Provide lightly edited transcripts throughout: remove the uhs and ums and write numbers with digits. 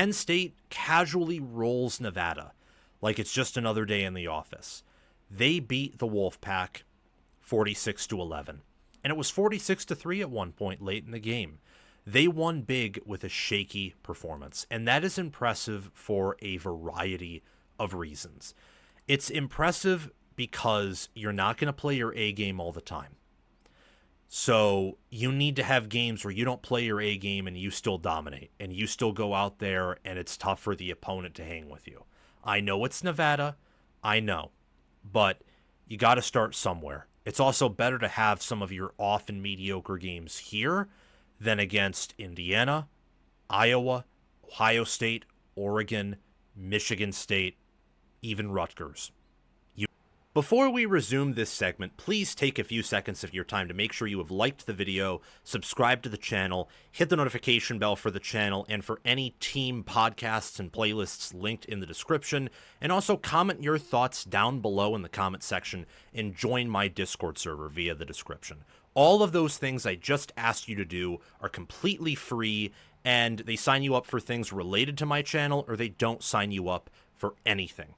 Penn State casually rolls Nevada like it's just another day in the office. They beat the Wolfpack 46-11. And it was 46-3 at one point late in the game. They won big with a shaky performance, and that is impressive for a variety of reasons. It's impressive because you're not going to play your A game all the time. So you need to have games where you don't play your A game and you still dominate, and you still go out there and it's tough for the opponent to hang with you. I know it's Nevada, I know, but you got to start somewhere. It's also better to have some of your off and mediocre games here than against Indiana, Iowa, Ohio State, Oregon, Michigan State, even Rutgers. Before we resume this segment, please take a few seconds of your time to make sure you have liked the video, subscribe to the channel, hit the notification bell for the channel and for any team podcasts and playlists linked in the description, and also comment your thoughts down below in the comment section and join my Discord server via the description. All of those things I just asked you to do are completely free, and they sign you up for things related to my channel, or they don't sign you up for anything.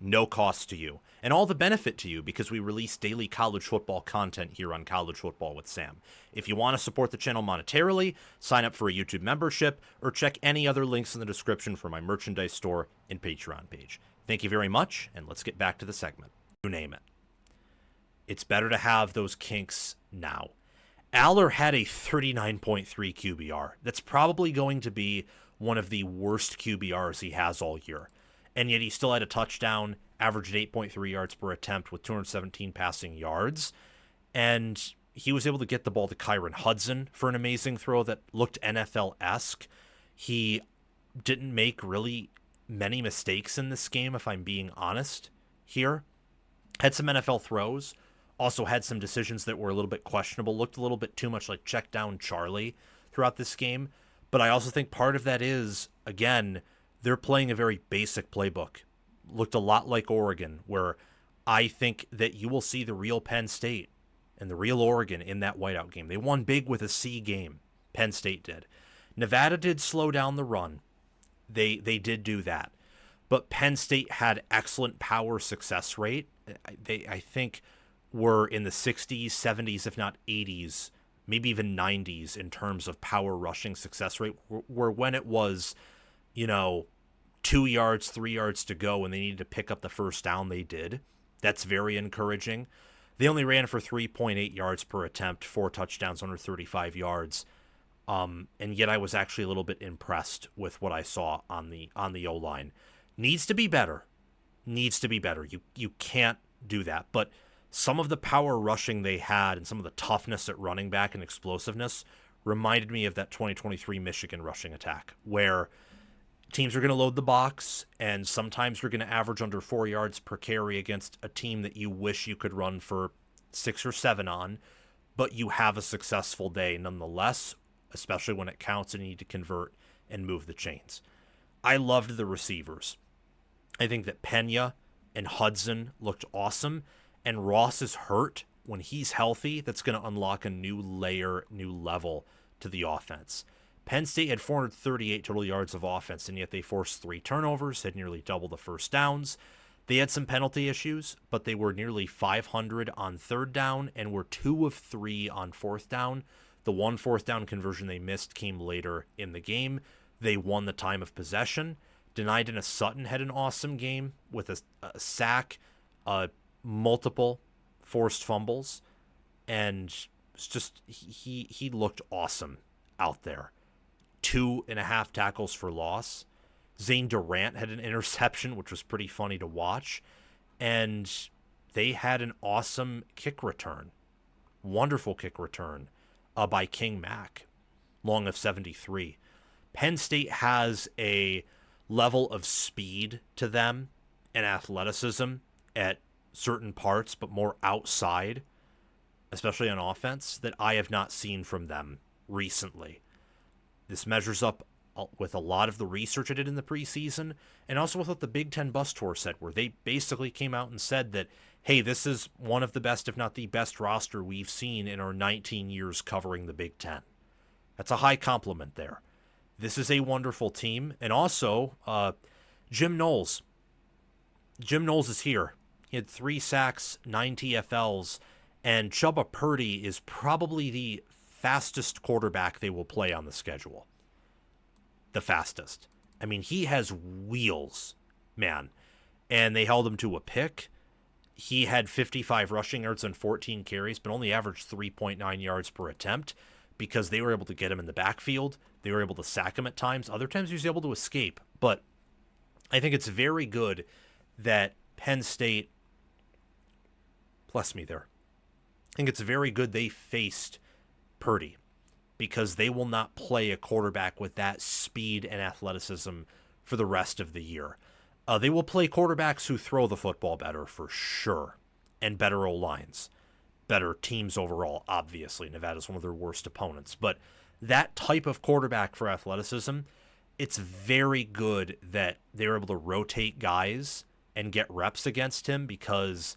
No cost to you, and all the benefit to you because we release daily college football content here on College Football with Sam. If you want to support the channel monetarily, sign up for a YouTube membership or check any other links in the description for my merchandise store and Patreon page. Thank you very much, and let's get back to the segment. You name it. It's better to have those kinks now. Aller had a 39.3 QBR. That's probably going to be one of the worst QBRs he has all year. And yet he still had a touchdown, averaged 8.3 yards per attempt with 217 passing yards. And he was able to get the ball to Kyron Hudson for an amazing throw that looked NFL-esque. He didn't make really many mistakes in this game, if I'm being honest here. Had some NFL throws. Also had some decisions that were a little bit questionable. Looked a little bit too much like check down Charlie throughout this game. But I also think part of that is, again, they're playing a very basic playbook. Looked a lot like Oregon, where I think that you will see the real Penn State and the real Oregon in that whiteout game. They won big with a C game. Penn State did. Nevada did slow down the run. They did do that. But Penn State had excellent power success rate. I think were in the 60s, 70s, if not 80s, maybe even 90s in terms of power rushing success rate, where when it was, 2 yards, 3 yards to go, and they needed to pick up the first down, they did. That's very encouraging. They only ran for 3.8 yards per attempt, 4 touchdowns under 35 yards. And yet I was actually a little bit impressed with what I saw on the O-line. Needs to be better. Needs to be better. You can't do that. But some of the power rushing they had and some of the toughness at running back and explosiveness reminded me of that 2023 Michigan rushing attack, where teams are going to load the box, and sometimes you're going to average under 4 yards per carry against a team that you wish you could run for 6 or 7 on, but you have a successful day nonetheless, especially when it counts and you need to convert and move the chains. I loved the receivers. I think that Pena and Hudson looked awesome, and Ross is hurt. When he's healthy, that's going to unlock a new layer, new level to the offense. Penn State had 438 total yards of offense, and yet they forced 3 turnovers, had nearly double the first downs. They had some penalty issues, but they were nearly 500 on 3rd down and were 2 of 3 on 4th down. The 1 4th down conversion they missed came later in the game. They won the time of possession. Denida Sutton had an awesome game with a sack, multiple forced fumbles, and it's just he looked awesome out there. 2.5 tackles for loss. Zane Durant had an interception, which was pretty funny to watch. And they had an awesome kick return. Wonderful kick return by King Mack. Long of 73. Penn State has a level of speed to them and athleticism at certain parts, but more outside, especially on offense, that I have not seen from them recently. This measures up with a lot of the research I did in the preseason, and also with what the Big Ten Bus Tour said, where they basically came out and said that, hey, this is one of the best, if not the best roster we've seen in our 19 years covering the Big Ten. That's a high compliment there. This is a wonderful team. And also, Jim Knowles. Jim Knowles is here. He had 3 sacks, 9 TFLs, and Chubba Purdy is probably the fastest quarterback they will play on the schedule. The fastest. I mean, he has wheels, man. And they held him to a pick. He had 55 rushing yards and 14 carries, but only averaged 3.9 yards per attempt because they were able to get him in the backfield. They were able to sack him at times. Other times he was able to escape. But I think it's very good that Penn State, bless me there, I think it's very good they faced Purdy because they will not play a quarterback with that speed and athleticism for the rest of the year. They will play quarterbacks who throw the football better for sure, and better O-lines, better teams overall, obviously. Nevada's one of their worst opponents. But that type of quarterback for athleticism, it's very good that they were able to rotate guys and get reps against him because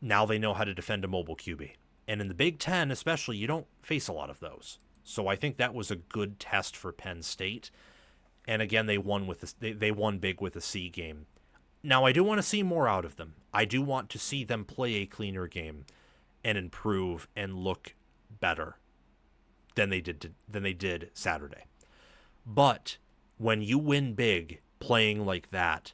now they know how to defend a mobile QB. And in the Big Ten especially, you don't face a lot of those. So I think that was a good test for Penn State. And again, they won big with a C game. Now, I do want to see more out of them. I do want to see them play a cleaner game and improve and look better than they did Saturday. But when you win big playing like that,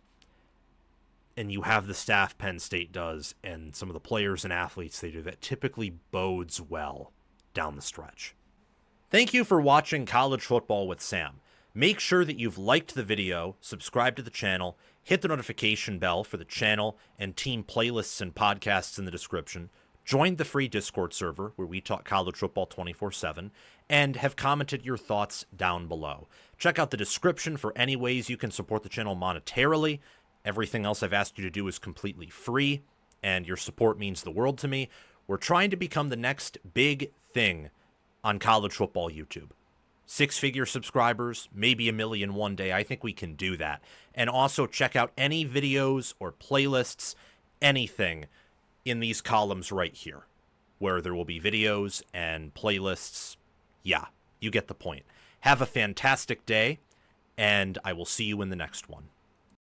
and you have the staff Penn State does and some of the players and athletes they do, that typically bodes well down the stretch. Thank you for watching College Football with Sam. Make sure that you've liked the video, subscribe to the channel, hit the notification bell for the channel and team playlists and podcasts in the description, join the free Discord server where we talk college football 24/7, and have commented your thoughts down below. Check out the description for any ways you can support the channel monetarily. Everything else I've asked you to do is completely free, and your support means the world to me. We're trying to become the next big thing on college football YouTube. 6-figure subscribers, maybe 1 million one day. I think we can do that. And also check out any videos or playlists, anything in these columns right here, where there will be videos and playlists. Yeah, you get the point. Have a fantastic day, and I will see you in the next one.